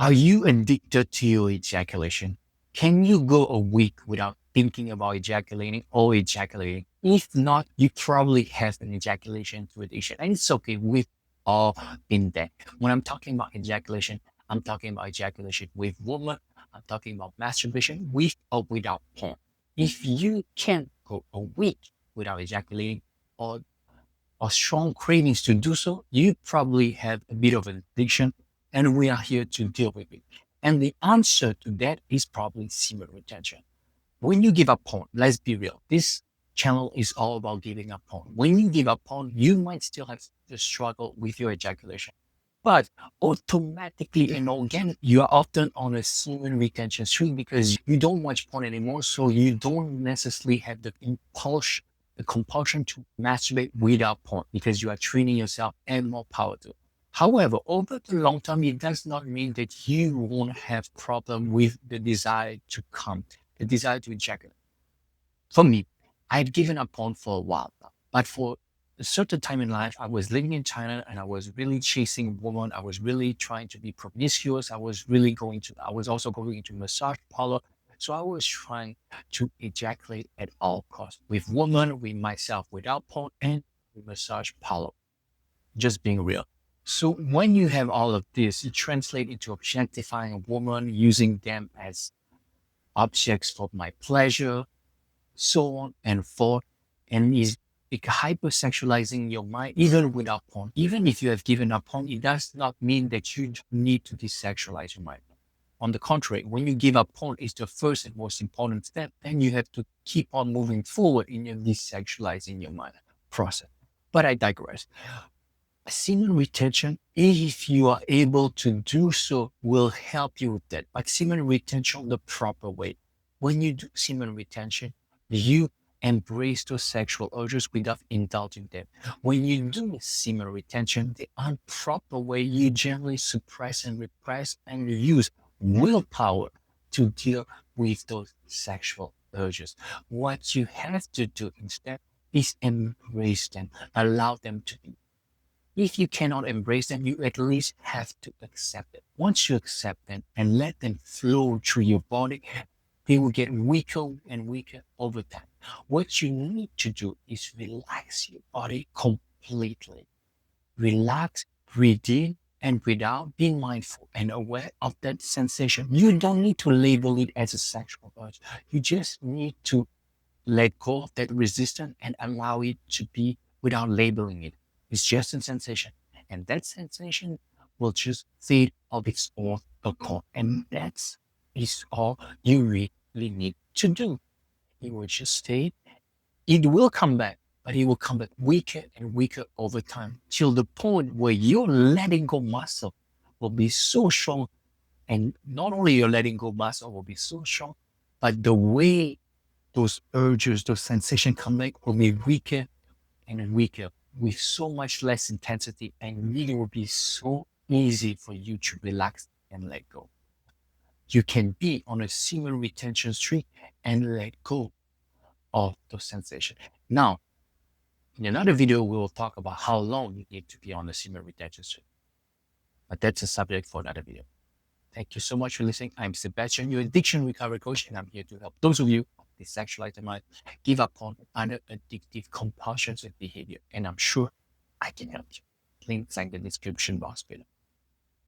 Are you addicted to your ejaculation? Can you go a week without thinking about ejaculating or ejaculating? If not, you probably have an ejaculation to addiction. And it's okay. We've all been there. When I'm talking about ejaculation, I'm talking about ejaculation with women. I'm talking about masturbation with or without porn. If you can't go a week without ejaculating or strong cravings to do so, you probably have a bit of an addiction, and we are here to deal with it. And the answer to that is probably semen retention. When you give up porn, let's be real, this channel is all about giving up porn. When you give up porn, you might still have to struggle with your ejaculation. But automatically and organic, you are often on a semen retention streak because you don't watch porn anymore. So you don't necessarily have the compulsion to masturbate without porn because you are training yourself and more power to it. However, over the long term, it does not mean that you won't have problem with the desire to come, the desire to ejaculate. For me, I'd given up porn for a while, but for a certain time in life, I was living in China and I was really chasing women. I was really trying to be promiscuous. I was also going to massage parlor. So I was trying to ejaculate at all costs with women, with myself, without porn, and massage parlor. Just being real. So when you have all of this, it translates into objectifying a woman, using them as objects for my pleasure, so on and forth, and is hypersexualizing your mind even without porn. Even if you have given up porn, it does not mean that you need to desexualize your mind. On the contrary, when you give up porn, it's the first and most important step. Then you have to keep on moving forward in your desexualizing your mind process. But I digress. Semen retention, if you are able to do so, will help you with that. But semen retention the proper way. When you do semen retention, you embrace those sexual urges without indulging them. When you do semen retention the improper way, you generally suppress and repress and use willpower to deal with those sexual urges. What you have to do instead is embrace them, allow them to be. If you cannot embrace them, you at least have to accept it. Once you accept them and let them flow through your body, they will get weaker and weaker over time. What you need to do is relax your body completely. Relax, breathe in and breathe out, being mindful and aware of that sensation. You don't need to label it as a sexual urge. You just need to let go of that resistance and allow it to be without labeling it. It's just a sensation. And that sensation will just fade of its own accord. And that's all you really need to do. It will just fade. It will come back, but it will come back weaker and weaker over time till the point where your letting go muscle will be so strong. And not only your letting go muscle will be so strong, but the way those urges, those sensations come back will be weaker and weaker with so much less intensity, and it will be so easy for you to relax and let go. You can be on a semen retention streak and let go of those sensations. Now, in another video, we will talk about how long you need to be on the semen retention streak. But that's a subject for another video. Thank you so much for listening. I'm Sebastien, your addiction recovery coach, and I'm here to help those of you desexualize their mind, give up on other addictive compulsions and behavior. And I'm sure I can help you. Links in the description box below.